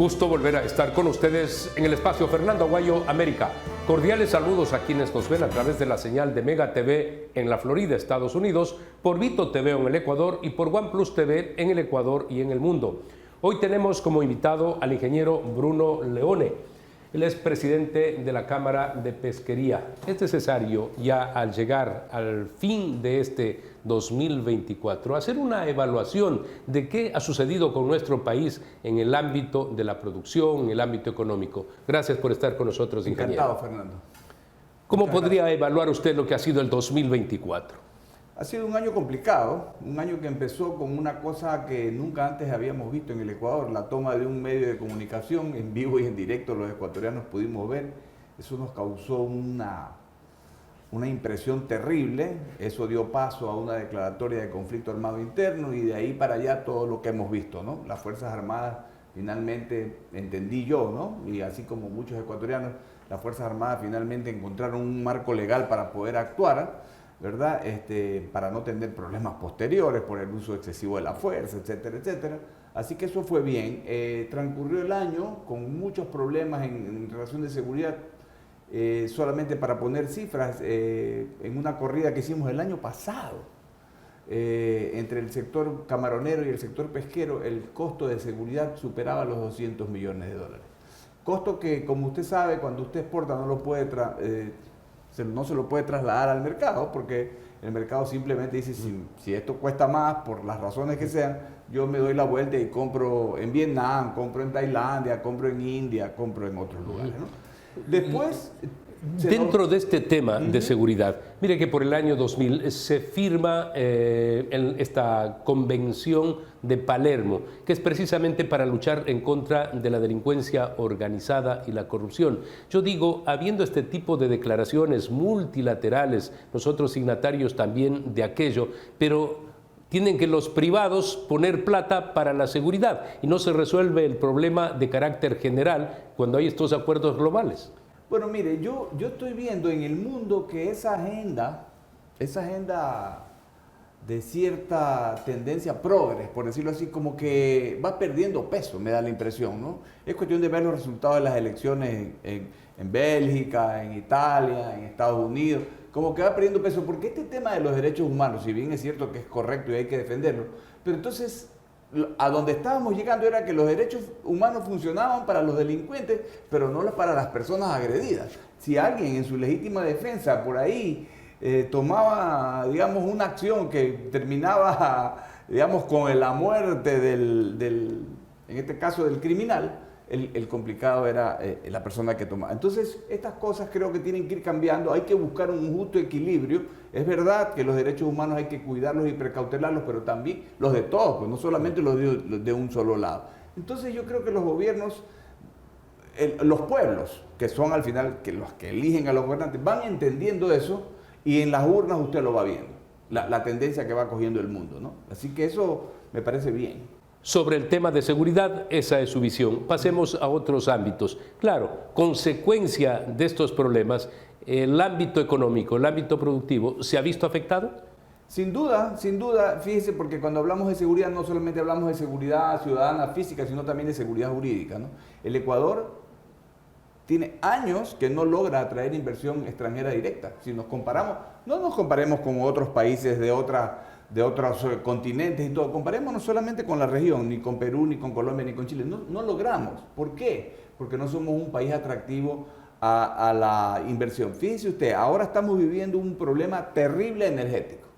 gusto volver a estar con ustedes en el espacio Fernando Aguayo América. Cordiales saludos a quienes nos ven a través de la señal de Mega TV en la Florida, Estados Unidos, por Vito TV en el Ecuador y por OnePlus TV en el Ecuador y en el mundo. Hoy tenemos como invitado al ingeniero Bruno Leone. Él es presidente de la Cámara de Pesquería. Es necesario ya al llegar al fin de este 2024 hacer una evaluación de qué ha sucedido con nuestro país en el ámbito de la producción, en el ámbito económico. Gracias por estar con nosotros, ingeniero. Encantado, Fernando. ¿Cómo podría evaluar usted lo que ha sido el 2024? Ha sido un año complicado, un año que empezó con una cosa que nunca antes habíamos visto en el Ecuador, la toma de un medio de comunicación en vivo y en directo, los ecuatorianos pudimos ver. Eso nos causó una impresión terrible, eso dio paso a una declaratoria de conflicto armado interno y de ahí para allá todo lo que hemos visto, ¿no? Las Fuerzas Armadas finalmente, entendí yo, ¿no? Y así como muchos ecuatorianos, las Fuerzas Armadas finalmente encontraron un marco legal para poder actuar, ¿verdad? Para no tener problemas posteriores por el uso excesivo de la fuerza, etcétera, etcétera. Así que eso fue bien. Transcurrió el año con muchos problemas en relación de seguridad. Solamente para poner cifras, en una corrida que hicimos el año pasado, entre el sector camaronero y el sector pesquero, el costo de seguridad superaba los 200 millones de dólares. Costo que, como usted sabe, cuando usted exporta no se lo puede trasladar al mercado, porque el mercado simplemente dice, si esto cuesta más, por las razones que sean, yo me doy la vuelta y compro en Vietnam, compro en Tailandia, compro en India, compro en otros lugares, ¿no? Después... Dentro de este tema de seguridad, mire que por el año 2000 se firma esta Convención de Palermo, que es precisamente para luchar en contra de la delincuencia organizada y la corrupción. Yo digo, habiendo este tipo de declaraciones multilaterales, nosotros signatarios también de aquello, pero tienen que los privados poner plata para la seguridad y no se resuelve el problema de carácter general cuando hay estos acuerdos globales. Bueno, mire, yo estoy viendo en el mundo que esa agenda de cierta tendencia progres, por decirlo así, como que va perdiendo peso, me da la impresión, ¿no? Es cuestión de ver los resultados de las elecciones en Bélgica, en Italia, en Estados Unidos, como que va perdiendo peso, porque este tema de los derechos humanos, si bien es cierto que es correcto y hay que defenderlo, pero entonces a donde estábamos llegando era que los derechos humanos funcionaban para los delincuentes, pero no para las personas agredidas. Si alguien en su legítima defensa por ahí tomaba, digamos, una acción que terminaba, digamos, con la muerte en este caso del criminal, el complicado era la persona que tomaba. Entonces, estas cosas creo que tienen que ir cambiando, hay que buscar un justo equilibrio. Es verdad que los derechos humanos hay que cuidarlos y precautelarlos, pero también los de todos, pues no solamente los de un solo lado. Entonces yo creo que los gobiernos, los pueblos, que son al final los que eligen a los gobernantes, van entendiendo eso y en las urnas usted lo va viendo, la tendencia que va cogiendo el mundo, ¿no? Así que eso me parece bien. Sobre el tema de seguridad, esa es su visión. Pasemos a otros ámbitos. Claro, consecuencia de estos problemas, el ámbito económico, el ámbito productivo, ¿se ha visto afectado? Sin duda, fíjese, porque cuando hablamos de seguridad no solamente hablamos de seguridad ciudadana física, sino también de seguridad jurídica, ¿no? El Ecuador tiene años que no logra atraer inversión extranjera directa. Si nos comparamos, no nos comparemos con otros países de otros continentes y todo, comparemos no solamente con la región, ni con Perú, ni con Colombia, ni con Chile, no logramos. ¿Por qué? Porque no somos un país atractivo a la inversión. Fíjese usted, ahora estamos viviendo un problema terrible energético.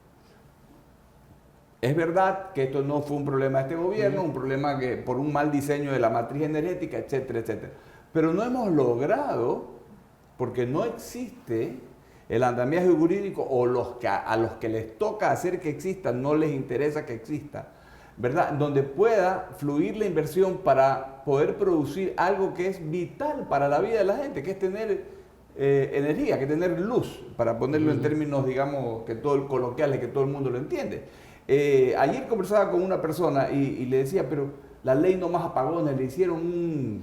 Es verdad que esto no fue un problema de este gobierno, un problema que por un mal diseño de la matriz energética, etcétera, etcétera. Pero no hemos logrado, porque no existe el andamiaje jurídico, o a los que les toca hacer que exista no les interesa que exista, ¿verdad? Donde pueda fluir la inversión para poder producir algo que es vital para la vida de la gente, que es tener energía, que es tener luz, para ponerlo en términos, digamos, coloquiales, que todo el mundo lo entiende. Ayer conversaba con una persona y le decía, pero la ley no más apagones, le hicieron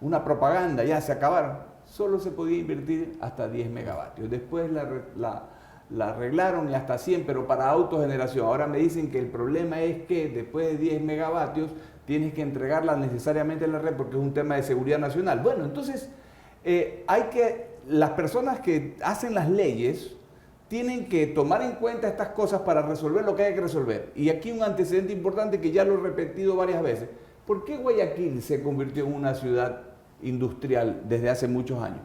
una propaganda, ya se acabaron. Solo se podía invertir hasta 10 megavatios. Después la arreglaron y hasta 100, pero para autogeneración. Ahora me dicen que el problema es que después de 10 megavatios tienes que entregarla necesariamente en la red porque es un tema de seguridad nacional. Bueno, entonces las personas que hacen las leyes tienen que tomar en cuenta estas cosas para resolver lo que hay que resolver. Y aquí un antecedente importante que ya lo he repetido varias veces. ¿Por qué Guayaquil se convirtió en una ciudad industrial desde hace muchos años?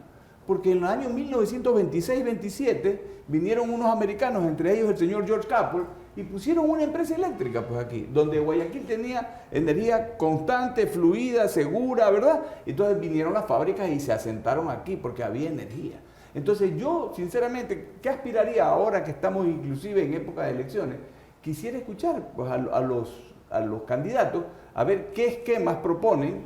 Porque en los años 1926-27 vinieron unos americanos, entre ellos el señor George Capwell, y pusieron una empresa eléctrica pues aquí, donde Guayaquil tenía energía constante, fluida, segura, ¿verdad? Entonces vinieron las fábricas y se asentaron aquí porque había energía. Entonces yo, sinceramente, ¿qué aspiraría ahora que estamos inclusive en época de elecciones? Quisiera escuchar pues, a los candidatos a ver qué esquemas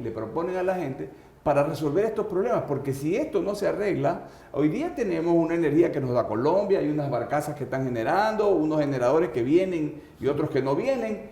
le proponen a la gente para resolver estos problemas, porque si esto no se arregla, hoy día tenemos una energía que nos da Colombia, hay unas barcazas que están generando, unos generadores que vienen y otros que no vienen.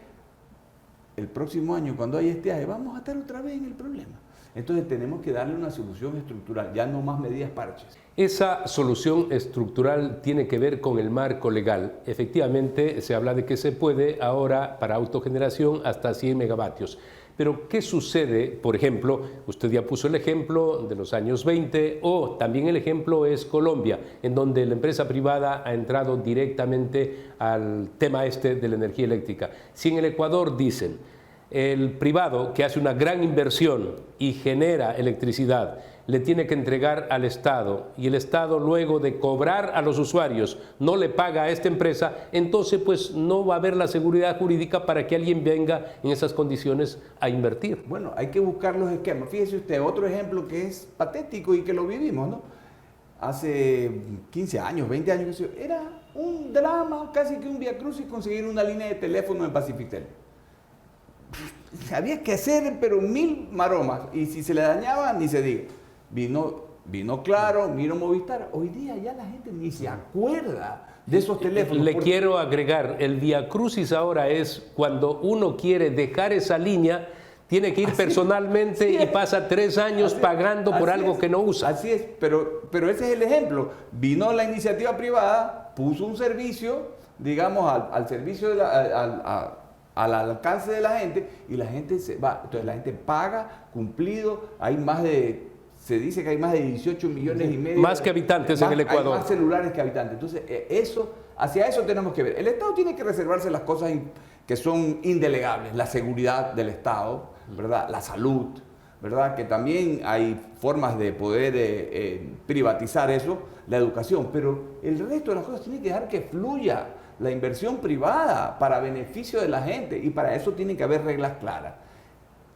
El próximo año, cuando haya estiaje, vamos a estar otra vez en el problema. Entonces tenemos que darle una solución estructural, ya no más medidas parches. Esa solución estructural tiene que ver con el marco legal. Efectivamente, se habla de que se puede ahora para autogeneración hasta 100 megavatios. Pero, ¿qué sucede? Por ejemplo, usted ya puso el ejemplo de los años 20, o también el ejemplo es Colombia, en donde la empresa privada ha entrado directamente al tema de la energía eléctrica. Si en el Ecuador dicen, el privado que hace una gran inversión y genera electricidad, le tiene que entregar al Estado y el Estado luego de cobrar a los usuarios no le paga a esta empresa, entonces pues no va a haber la seguridad jurídica para que alguien venga en esas condiciones a invertir. Bueno, hay que buscar los esquemas. Fíjese usted, otro ejemplo que es patético y que lo vivimos, ¿no? Hace 15 años, 20 años, era un drama, casi que un viacrucis conseguir una línea de teléfono en Pacifitel. Había que hacer, pero 1000 maromas, y si se le dañaba, ni se diga. Vino Claro, vino Movistar. Hoy día ya la gente ni se acuerda de esos teléfonos. Quiero agregar, el viacrucis ahora es cuando uno quiere dejar esa línea, tiene que ir personalmente y pasa 3 años pagando por algo que no usa. Así es, pero ese es el ejemplo. Vino la iniciativa privada, puso un servicio, digamos, al servicio de al alcance de la gente, y la gente se va. Entonces la gente paga, cumplido, se dice que hay más de 18 millones y medio. Más que habitantes en el Ecuador. Hay más celulares que habitantes. Entonces, hacia eso tenemos que ver. El Estado tiene que reservarse las cosas que son indelegables. La seguridad del Estado, ¿verdad? La salud, ¿verdad? Que también hay formas de poder privatizar eso, la educación. Pero el resto de las cosas tiene que dejar que fluya la inversión privada para beneficio de la gente, y para eso tiene que haber reglas claras.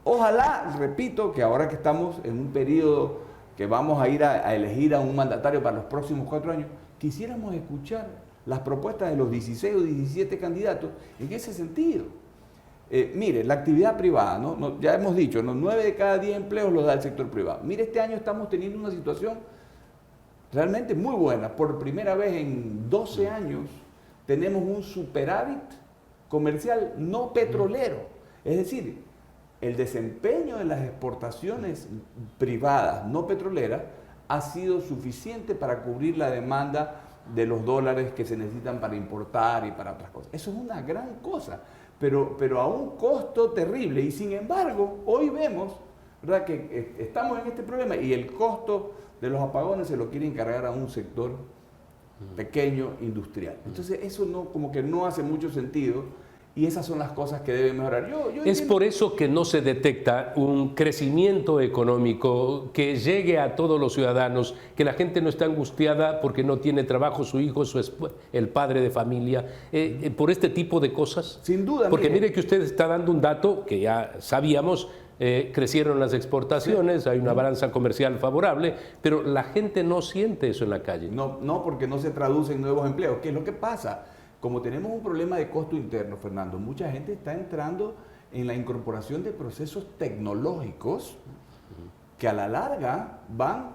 Ojalá, repito, que ahora que estamos en un periodo que vamos a ir a elegir a un mandatario para los próximos 4 años, quisiéramos escuchar las propuestas de los 16 o 17 candidatos en ese sentido. Mire, la actividad privada, ¿no? Ya hemos dicho, 9 de cada 10 empleos los da el sector privado. Mire, este año estamos teniendo una situación realmente muy buena. Por primera vez en 12 años tenemos un superávit comercial no petrolero. Es decir, el desempeño de las exportaciones privadas no petroleras ha sido suficiente para cubrir la demanda de los dólares que se necesitan para importar y para otras cosas. Eso es una gran cosa, pero a un costo terrible. Y sin embargo, hoy vemos, ¿verdad?, que estamos en este problema y el costo de los apagones se lo quiere encargar a un sector pequeño, industrial. Entonces eso como que no hace mucho sentido, y esas son las cosas que deben mejorar. Es por eso que no se detecta un crecimiento económico que llegue a todos los ciudadanos, que la gente no está angustiada porque no tiene trabajo su hijo, el padre de familia, por este tipo de cosas. Sin duda. Porque mire que usted está dando un dato que ya sabíamos. Crecieron las exportaciones, sí, hay una balanza comercial favorable, pero la gente no siente eso en la calle. No, porque no se traduce en nuevos empleos. ¿Qué es lo que pasa? Como tenemos un problema de costo interno, Fernando, mucha gente está entrando en la incorporación de procesos tecnológicos que a la larga van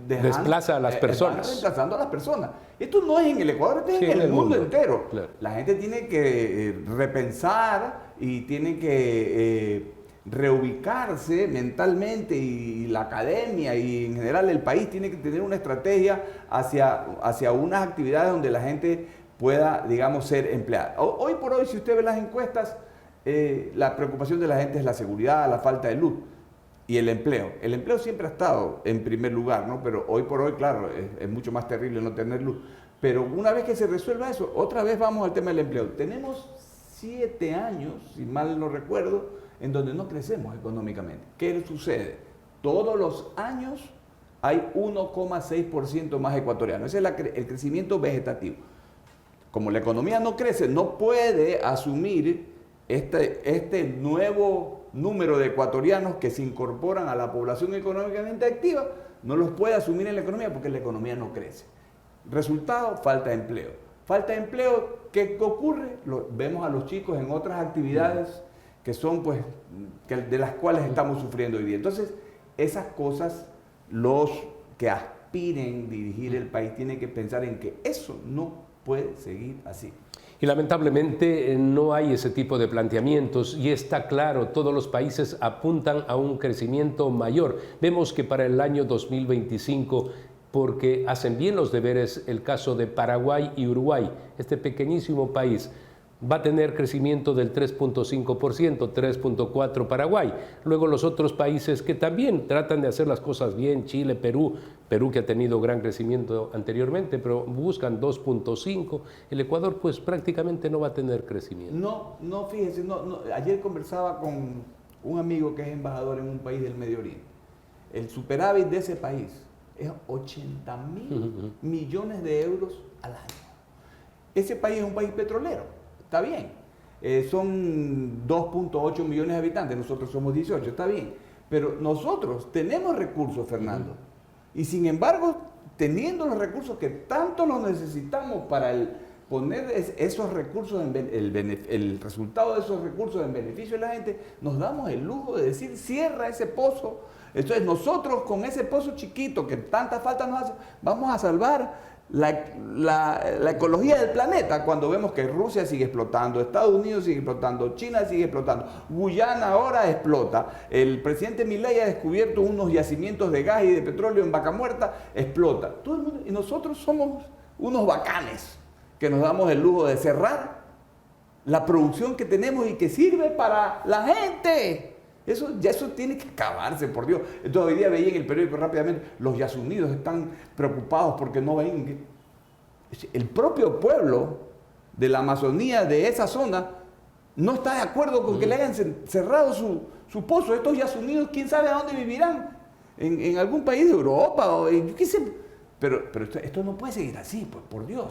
desplaza a las personas. Van reemplazando a las personas. Esto no es en el Ecuador, esto es en el mundo entero. Claro. La gente tiene que repensar y tiene que reubicarse mentalmente, y la academia y en general el país tiene que tener una estrategia hacia unas actividades donde la gente pueda, digamos, ser empleada. Hoy por hoy, si usted ve las encuestas, la preocupación de la gente es la seguridad, la falta de luz y el empleo. El empleo siempre ha estado en primer lugar, ¿no? Pero hoy por hoy, claro, es mucho más terrible no tener luz. Pero una vez que se resuelva eso, otra vez vamos al tema del empleo. Tenemos 7 años, si mal no recuerdo, en donde no crecemos económicamente. ¿Qué sucede? Todos los años hay 1,6% más ecuatorianos. Ese es el crecimiento vegetativo. Como la economía no crece, no puede asumir este nuevo número de ecuatorianos que se incorporan a la población económicamente activa, no los puede asumir en la economía porque la economía no crece. Resultado, falta de empleo. Falta de empleo, ¿qué ocurre? Vemos a los chicos en otras actividades que son, pues, de las cuales estamos sufriendo hoy día. Entonces, esas cosas, los que aspiren a dirigir el país tienen que pensar en que eso no puede seguir así. Y lamentablemente no hay ese tipo de planteamientos y está claro, todos los países apuntan a un crecimiento mayor. Vemos que para el año 2025, porque hacen bien los deberes, el caso de Paraguay y Uruguay, este pequeñísimo país, va a tener crecimiento del 3.5%, 3.4% Paraguay. Luego los otros países que también tratan de hacer las cosas bien, Chile, Perú que ha tenido gran crecimiento anteriormente, pero buscan 2.5%. El Ecuador pues prácticamente no va a tener crecimiento. No, fíjense, ayer conversaba con un amigo que es embajador en un país del Medio Oriente. El superávit de ese país es 80.000 millones de euros al año. Ese país es un país petrolero. Está bien, son 2.8 millones de habitantes, nosotros somos 18, está bien, pero nosotros tenemos recursos, Fernando, y sin embargo, teniendo los recursos que tanto los necesitamos para poner esos recursos, el resultado de esos recursos en beneficio de la gente, nos damos el lujo de decir, cierra ese pozo. Entonces nosotros con ese pozo chiquito que tanta falta nos hace, vamos a salvar la ecología del planeta cuando vemos que Rusia sigue explotando, Estados Unidos sigue explotando, China sigue explotando, Guyana ahora explota, el presidente Milei ha descubierto unos yacimientos de gas y de petróleo en Vaca Muerta, explota. Todo el mundo, y nosotros somos unos bacanes que nos damos el lujo de cerrar la producción que tenemos y que sirve para la gente. Eso tiene que acabarse, por Dios. Entonces hoy día veía en el periódico rápidamente, los yasunidos están preocupados porque no ven que el propio pueblo de la Amazonía, de esa zona, no está de acuerdo con que le hayan cerrado su pozo. Estos yasunidos, quién sabe a dónde vivirán, en algún país de Europa, o yo qué sé. Pero esto no puede seguir así, pues, por Dios.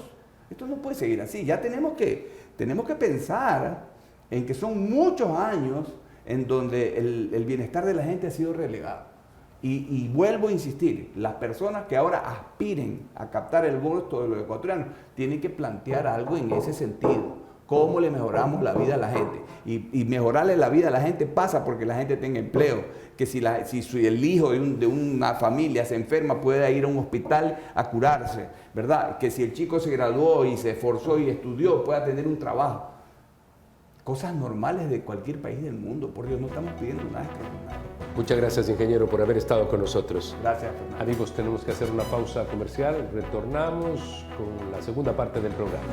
Esto no puede seguir así. Ya tenemos que pensar en que son muchos años en donde el bienestar de la gente ha sido relegado. Y vuelvo a insistir, las personas que ahora aspiren a captar el voto de los ecuatorianos tienen que plantear algo en ese sentido. ¿Cómo le mejoramos la vida a la gente? Y mejorarle la vida a la gente pasa porque la gente tenga empleo, que si el hijo de una familia se enferma pueda ir a un hospital a curarse, ¿verdad? Que si el chico se graduó y se esforzó y estudió pueda tener un trabajo. Cosas normales de cualquier país del mundo, por Dios, no estamos pidiendo nada extraordinario. Muchas gracias, ingeniero, por haber estado con nosotros. Gracias, Fernando. Amigos, tenemos que hacer una pausa comercial. Retornamos con la segunda parte del programa.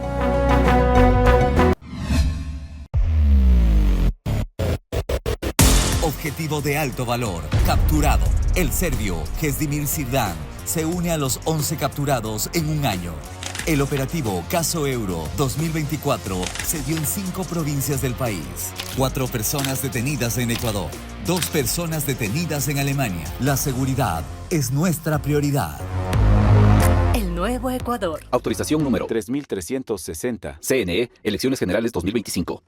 Objetivo de alto valor, capturado. El serbio Kesdimir Sirdan se une a los 11 capturados en un año. El operativo Caso Euro 2024 se dio en 5 provincias del país. 4 personas detenidas en Ecuador, 2 personas detenidas en Alemania. La seguridad es nuestra prioridad. El nuevo Ecuador. Autorización número 3360. CNE, Elecciones Generales 2025.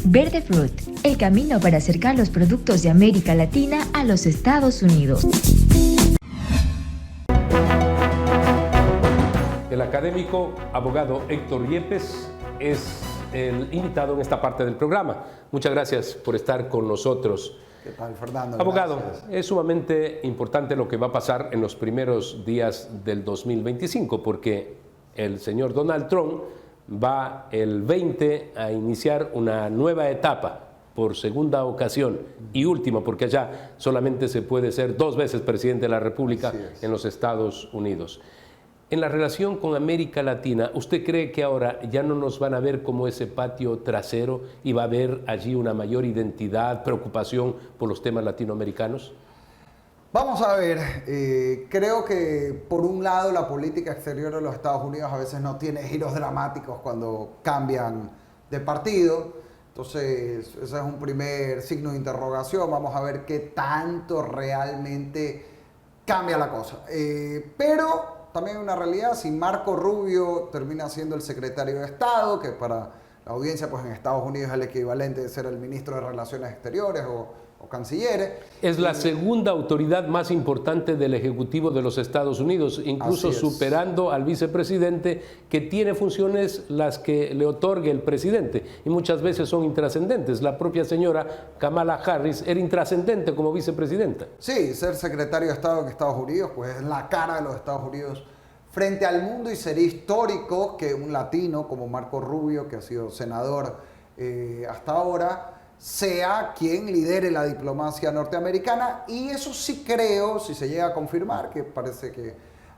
Verde Fruit, el camino para acercar los productos de América Latina a los Estados Unidos. El académico abogado Héctor Yepes es el invitado en esta parte del programa. Muchas gracias por estar con nosotros. ¿Qué tal, Fernando? Abogado, Gracias. es sumamente importante lo que va a pasar en los primeros días del 2025, porque el señor Donald Trump va el 20 a iniciar una nueva etapa por segunda ocasión y última, porque allá solamente se puede ser 2 veces presidente de la República en los Estados Unidos. En la relación con América Latina, ¿usted cree que ahora ya no nos van a ver como ese patio trasero y va a haber allí una mayor identidad, preocupación por los temas latinoamericanos? Vamos a ver, creo que por un lado la política exterior de los Estados Unidos a veces no tiene giros dramáticos cuando cambian de partido. Entonces, ese es un primer signo de interrogación. Vamos a ver qué tanto realmente cambia la cosa. Pero también hay una realidad, si Marco Rubio termina siendo el secretario de Estado, que para la audiencia pues en Estados Unidos es el equivalente de ser el ministro de Relaciones Exteriores o canciller. Es la segunda autoridad más importante del Ejecutivo de los Estados Unidos, incluso superando al vicepresidente, que tiene funciones las que le otorgue el presidente y muchas veces son intrascendentes. La propia señora Kamala Harris era intrascendente como vicepresidenta. Sí, ser secretario de Estado en Estados Unidos pues es la cara de los Estados Unidos frente al mundo, y sería histórico que un latino como Marco Rubio, que ha sido senador hasta ahora, sea quien lidere la diplomacia norteamericana. Y eso sí creo, si se llega a confirmar, que parece que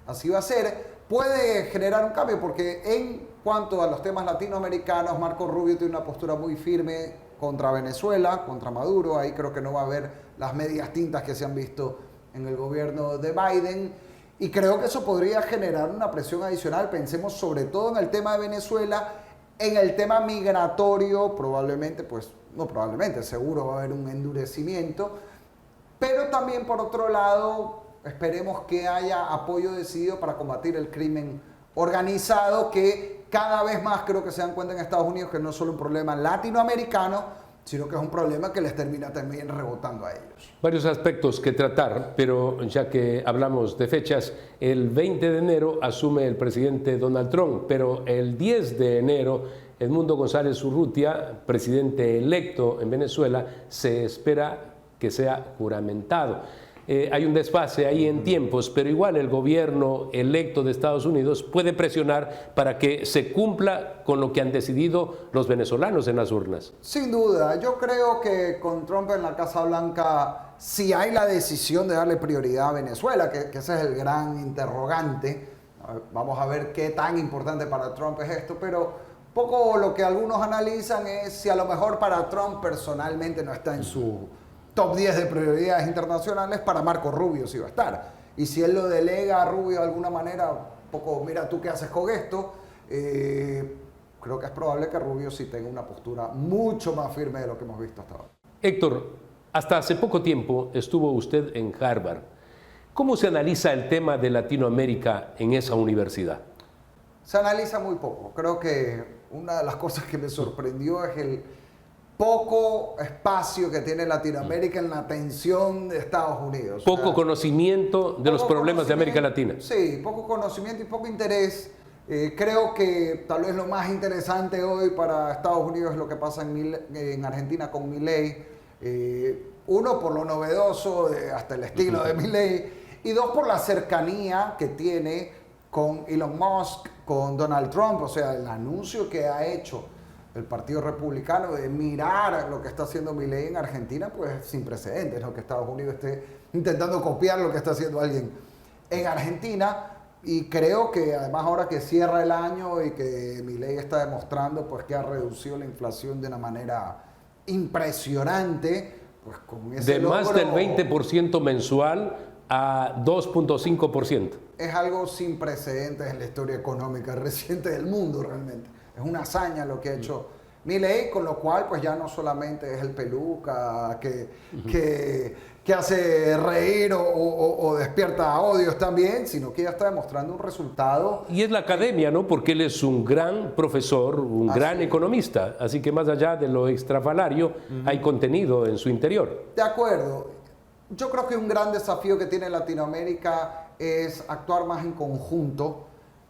así va a ser, puede generar un cambio, porque en cuanto a los temas latinoamericanos, Marco Rubio tiene una postura muy firme contra Venezuela, contra Maduro. Ahí creo que no va a haber las medias tintas que se han visto en el gobierno de Biden, y creo que eso podría generar una presión adicional. Pensemos sobre todo en el tema de Venezuela, en el tema migratorio, probablemente, pues no probablemente, seguro va a haber un endurecimiento, pero también por otro lado esperemos que haya apoyo decidido para combatir el crimen organizado, que cada vez más creo que se dan cuenta en Estados Unidos que no es solo un problema latinoamericano, sino que es un problema que les termina también rebotando a ellos. Varios aspectos que tratar, pero ya que hablamos de fechas, el 20 de enero asume el presidente Donald Trump, pero el 10 de enero Edmundo González Urrutia, presidente electo en Venezuela, se espera que sea juramentado. Hay un desfase ahí en tiempos, pero igual el gobierno electo de Estados Unidos puede presionar para que se cumpla con lo que han decidido los venezolanos en las urnas. Sin duda, yo creo que con Trump en la Casa Blanca, si hay la decisión de darle prioridad a Venezuela, que ese es el gran interrogante. Vamos a ver qué tan importante para Trump es esto, pero poco lo que algunos analizan es si a lo mejor para Trump personalmente no está en su top 10 de prioridades internacionales, para Marco Rubio sí va a estar. Y si él lo delega a Rubio de alguna manera, poco, mira tú qué haces con esto, creo que es probable que Rubio sí tenga una postura mucho más firme de lo que hemos visto hasta ahora. Héctor, hasta hace poco tiempo estuvo usted en Harvard. ¿Cómo se analiza el tema de Latinoamérica en esa universidad? Se analiza muy poco. Creo que una de las cosas que me sorprendió es el poco espacio que tiene Latinoamérica en la atención de Estados Unidos. Poco conocimiento de los problemas de América Latina. Sí, poco conocimiento y poco interés. Creo que tal vez lo más interesante hoy para Estados Unidos es lo que pasa en Argentina con Milei. Uno, por lo novedoso, hasta el estilo de Milei, y dos, por la cercanía que tiene con Elon Musk, con Donald Trump. O sea, el anuncio que ha hecho el Partido Republicano de mirar lo que está haciendo Milei en Argentina, pues sin precedentes, ¿no? Que Estados Unidos esté intentando copiar lo que está haciendo alguien en Argentina. Y creo que además ahora que cierra el año y que Milei está demostrando pues que ha reducido la inflación de una manera impresionante, pues con ese de logro, más del 20% mensual a 2.5%. Es algo sin precedentes en la historia económica reciente del mundo realmente. Es una hazaña lo que ha hecho Milei, con lo cual pues ya no solamente es el peluca que hace reír o despierta odios también, sino que ya está demostrando un resultado. Y es la academia, ¿no? Porque él es un gran profesor, un gran economista, así que más allá de lo extrafalario, hay contenido en su interior. De acuerdo. Yo creo que un gran desafío que tiene Latinoamérica es actuar más en conjunto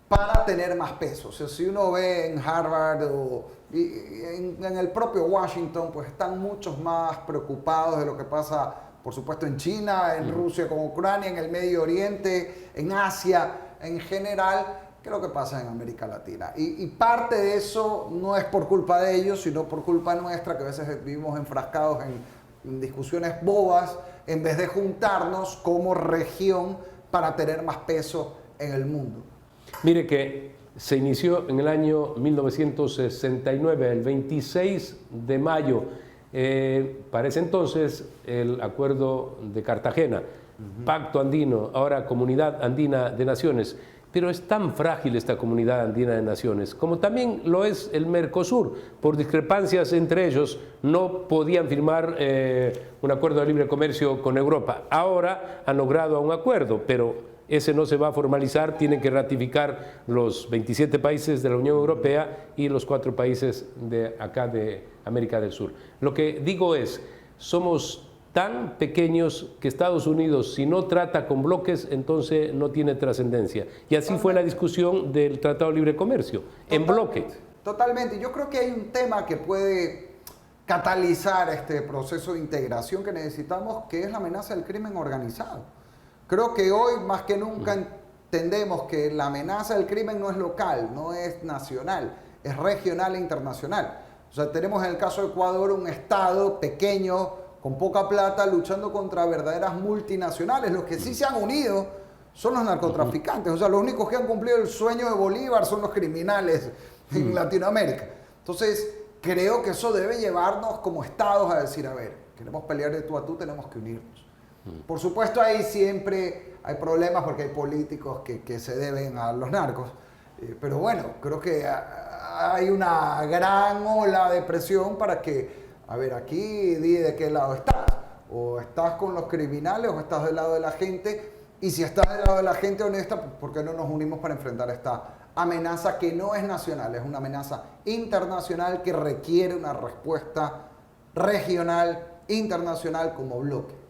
para tener más peso. O sea, si uno ve en Harvard o en el propio Washington, pues están muchos más preocupados de lo que pasa, por supuesto, en China, en Rusia con Ucrania, en el Medio Oriente, en Asia en general, que lo que pasa en América Latina. Y parte de eso no es por culpa de ellos, sino por culpa nuestra, que a veces vivimos enfrascados en discusiones bobas, en vez de juntarnos como región para tener más peso en el mundo. Mire que se inició en el año 1969, el 26 de mayo, para ese entonces el Acuerdo de Cartagena, Pacto Andino, ahora Comunidad Andina de Naciones. Pero es tan frágil esta Comunidad Andina de Naciones, como también lo es el Mercosur. Por discrepancias entre ellos, no podían firmar un acuerdo de libre comercio con Europa. Ahora han logrado un acuerdo, pero ese no se va a formalizar, tienen que ratificar los 27 países de la Unión Europea y los 4 países de acá de América del Sur. Lo que digo es, somos tan pequeños que Estados Unidos, si no trata con bloques, entonces no tiene trascendencia. Y así fue la discusión del Tratado de Libre Comercio, en bloque. Totalmente. Yo creo que hay un tema que puede catalizar este proceso de integración que necesitamos, que es la amenaza del crimen organizado. Creo que hoy, más que nunca, entendemos que la amenaza del crimen no es local, no es nacional, es regional e internacional. O sea, tenemos en el caso de Ecuador un estado pequeño, con poca plata, luchando contra verdaderas multinacionales. Los que sí se han unido son los narcotraficantes. O sea, los únicos que han cumplido el sueño de Bolívar son los criminales en Latinoamérica. Entonces, creo que eso debe llevarnos como estados a decir, a ver, queremos pelear de tú a tú, tenemos que unirnos. Por supuesto, ahí siempre hay problemas porque hay políticos que se deben a los narcos. Pero bueno, creo que hay una gran ola de presión para que, a ver, aquí di de qué lado estás. O estás con los criminales o estás del lado de la gente. Y si estás del lado de la gente honesta, ¿por qué no nos unimos para enfrentar esta amenaza que no es nacional? Es una amenaza internacional que requiere una respuesta regional, internacional como bloque.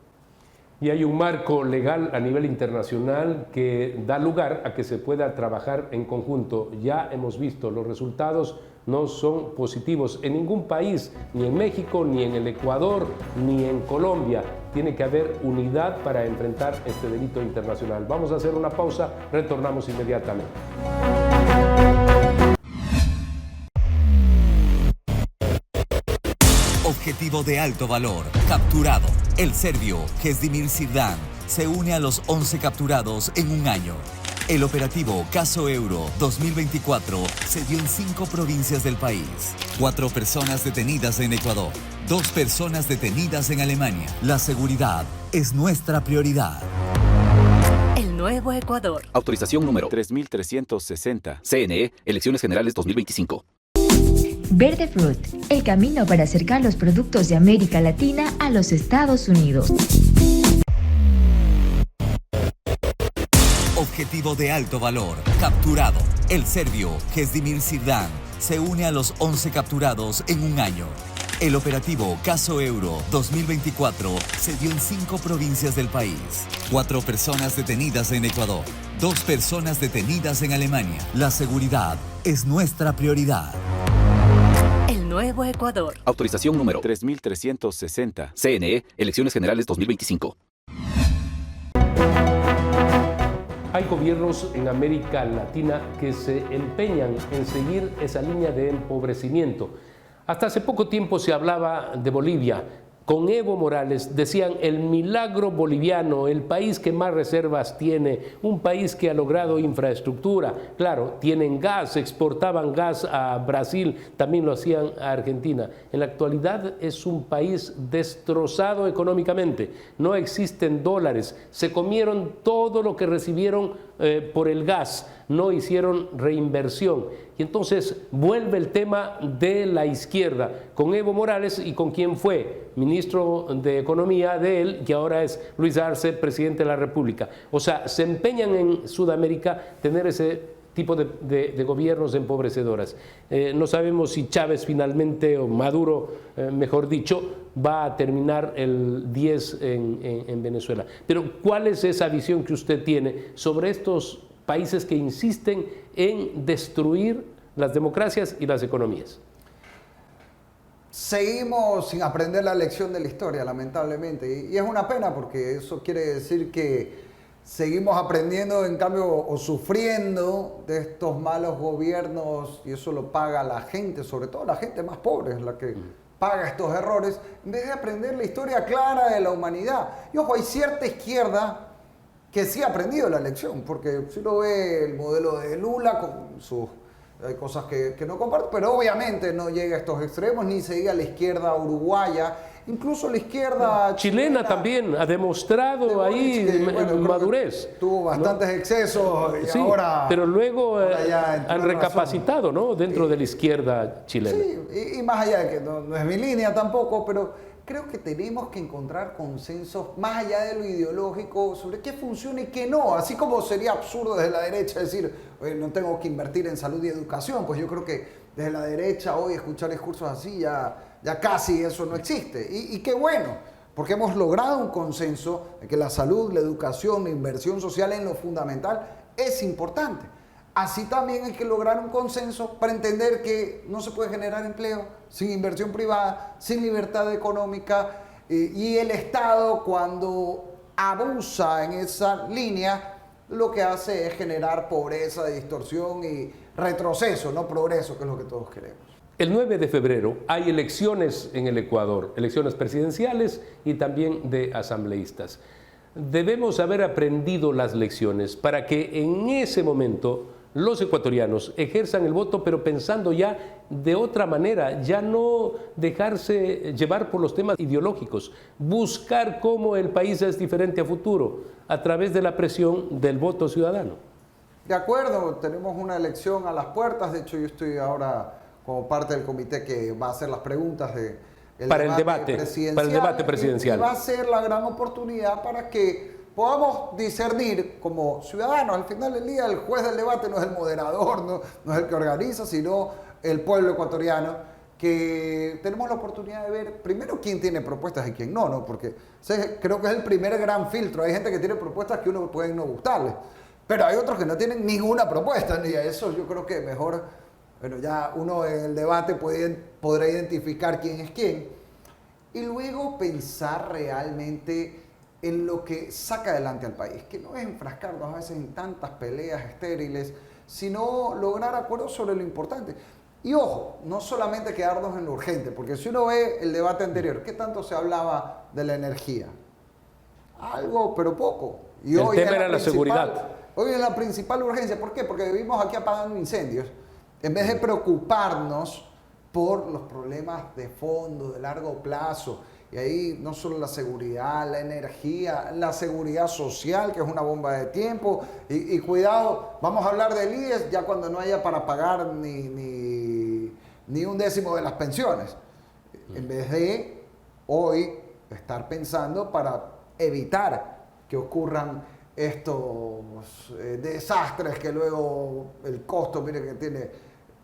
Y hay un marco legal a nivel internacional que da lugar a que se pueda trabajar en conjunto. Ya hemos visto, los resultados no son positivos en ningún país, ni en México, ni en el Ecuador, ni en Colombia. Tiene que haber unidad para enfrentar este delito internacional. Vamos a hacer una pausa, retornamos inmediatamente. Objetivo de alto valor, capturado. El serbio Kezdimir Sirdan se une a los 11 capturados en un año. El operativo Caso Euro 2024 se dio en 5 provincias del país. 4 personas detenidas en Ecuador, 2 personas detenidas en Alemania. La seguridad es nuestra prioridad. El nuevo Ecuador. Autorización número 3360. CNE, Elecciones Generales 2025. Verde Fruit, el camino para acercar los productos de América Latina a los Estados Unidos. Objetivo de alto valor, capturado. El serbio Kezdimir Sirdan se une a los 11 capturados en un año. El operativo Caso Euro 2024 se dio en 5 provincias del país. 4 personas detenidas en Ecuador, 2 personas detenidas en Alemania. La seguridad es nuestra prioridad. El nuevo Ecuador. Autorización número 3360. CNE, Elecciones Generales 2025. Hay gobiernos en América Latina que se empeñan en seguir esa línea de empobrecimiento. Hasta hace poco tiempo se hablaba de Bolivia. Con Evo Morales decían el milagro boliviano, el país que más reservas tiene, un país que ha logrado infraestructura. Claro, tienen gas, exportaban gas a Brasil, también lo hacían a Argentina. En la actualidad es un país destrozado económicamente, no existen dólares, se comieron todo lo que recibieron por el gas, no hicieron reinversión. Y entonces vuelve el tema de la izquierda, con Evo Morales y con quien fue ministro de Economía de él, que ahora es Luis Arce, presidente de la República. O sea, se empeñan en Sudamérica tener ese tipo de gobiernos empobrecedoras. No sabemos si Chávez finalmente, o Maduro, mejor dicho, va a terminar el 10 en Venezuela. Pero ¿cuál es esa visión que usted tiene sobre estos países que insisten en destruir las democracias y las economías? Seguimos sin aprender la lección de la historia, lamentablemente, y es una pena porque eso quiere decir que seguimos aprendiendo, en cambio, o sufriendo de estos malos gobiernos, y eso lo paga la gente, sobre todo la gente más pobre, es la que paga estos errores, en vez de aprender la historia clara de la humanidad. Y ojo, hay cierta izquierda que sí ha aprendido la lección, porque si uno ve el modelo de Lula con sus... Hay cosas que no comparto, pero obviamente no llega a estos extremos, ni se diga la izquierda uruguaya, incluso la izquierda chilena también ha demostrado ahí madurez. Tuvo bastantes excesos y sí, ahora... pero luego han recapacitado, ¿no? Dentro de la izquierda chilena. Sí, y más allá de que no es mi línea tampoco, pero creo que tenemos que encontrar consensos más allá de lo ideológico sobre qué funciona y qué no. Así como sería absurdo desde la derecha decir, oye, no tengo que invertir en salud y educación, pues yo creo que desde la derecha hoy escuchar discursos así ya casi eso no existe. Y qué bueno, porque hemos logrado un consenso de que la salud, la educación, la inversión social en lo fundamental es importante. Así también hay que lograr un consenso para entender que no se puede generar empleo sin inversión privada, sin libertad económica, y el Estado, cuando abusa en esa línea, lo que hace es generar pobreza, distorsión y retroceso, no progreso, que es lo que todos queremos. El 9 de febrero hay elecciones en el Ecuador, elecciones presidenciales y también de asambleístas. Debemos haber aprendido las lecciones para que en ese momento los ecuatorianos ejerzan el voto, pero pensando ya de otra manera, ya no dejarse llevar por los temas ideológicos, buscar cómo el país es diferente a futuro a través de la presión del voto ciudadano. De acuerdo, tenemos una elección a las puertas, de hecho yo estoy ahora como parte del comité que va a hacer las preguntas para el debate presidencial. Y va a ser la gran oportunidad para que podamos discernir como ciudadanos. Al final del día el juez del debate no es el moderador, no es el que organiza, sino el pueblo ecuatoriano, que tenemos la oportunidad de ver primero quién tiene propuestas y quién no, porque creo que es el primer gran filtro. Hay gente que tiene propuestas que uno puede no gustarle, pero hay otros que no tienen ninguna propuesta, y a eso yo creo que mejor, bueno, ya uno en el debate podrá identificar quién es quién, y luego pensar realmente en lo que saca adelante al país, que no es enfrascarnos a veces en tantas peleas estériles, sino lograr acuerdos sobre lo importante. Y ojo, no solamente quedarnos en lo urgente, porque si uno ve el debate anterior, ¿qué tanto se hablaba de la energía? Algo, pero poco. Y el tema era la seguridad. Hoy es la principal urgencia. ¿Por qué? Porque vivimos aquí apagando incendios, en vez de preocuparnos por los problemas de fondo, de largo plazo. Y ahí no solo la seguridad, la energía, la seguridad social, que es una bomba de tiempo. Y cuidado, vamos a hablar del IES ya cuando no haya para pagar ni un décimo de las pensiones. En vez de hoy estar pensando para evitar que ocurran estos desastres que luego el costo, mire que tiene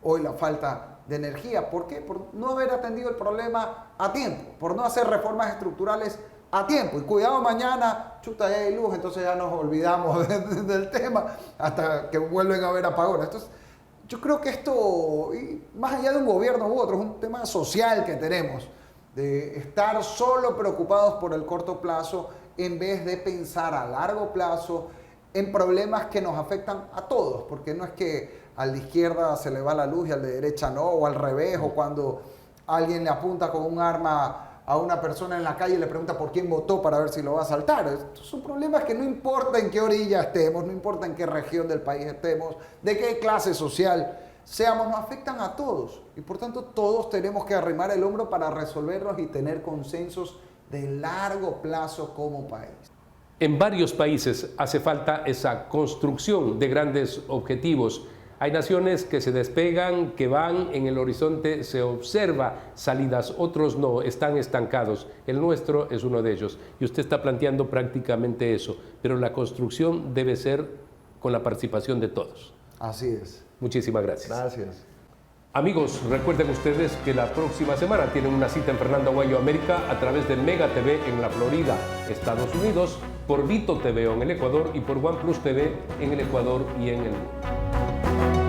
hoy la falta de energía. ¿Por qué? Por no haber atendido el problema a tiempo, por no hacer reformas estructurales a tiempo. Y cuidado, mañana, chuta, ya hay luz, entonces ya nos olvidamos del tema hasta que vuelven a haber apagones. Entonces, yo creo que esto, y más allá de un gobierno u otro, es un tema social que tenemos, de estar solo preocupados por el corto plazo en vez de pensar a largo plazo en problemas que nos afectan a todos, porque no es que al de izquierda se le va la luz y al de derecha no, o al revés, o cuando alguien le apunta con un arma a una persona en la calle y le pregunta por quién votó para ver si lo va a asaltar. Estos son problemas que no importa en qué orilla estemos, no importa en qué región del país estemos, de qué clase social seamos, nos afectan a todos. Y por tanto todos tenemos que arrimar el hombro para resolverlos y tener consensos de largo plazo como país. En varios países hace falta esa construcción de grandes objetivos. Hay naciones que se despegan, que van en el horizonte, se observa salidas, otros no, están estancados. El nuestro es uno de ellos. Y usted está planteando prácticamente eso. Pero la construcción debe ser con la participación de todos. Así es. Muchísimas gracias. Gracias. Amigos, recuerden ustedes que la próxima semana tienen una cita en Fernando Aguayo América a través de Mega TV en la Florida, Estados Unidos, por Vito TV en el Ecuador y por OnePlus TV en el Ecuador y en el mundo.